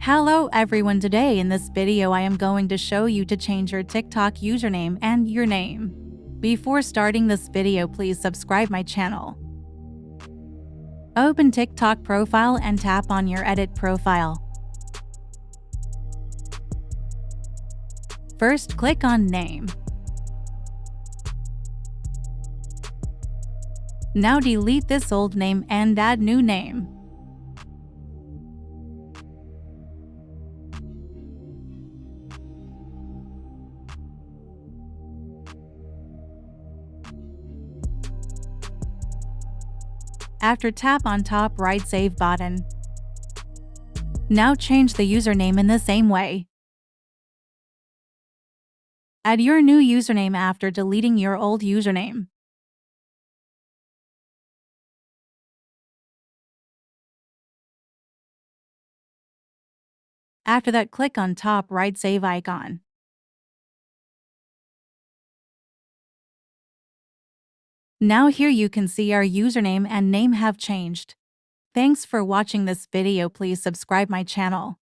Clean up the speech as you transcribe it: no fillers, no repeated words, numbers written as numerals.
Hello everyone, today in this video I am going to show you to change your TikTok username and your name. Before starting this video, please subscribe my channel. Open TikTok profile and tap on your edit profile. First click on name. Now delete this old name and add new name. After, tap on top right save button. Now change the username in the same way. Add your new username after deleting your old username. After that, click on top right save icon. Now here you can see our username and name have changed. Thanks for watching this video. Please subscribe my channel.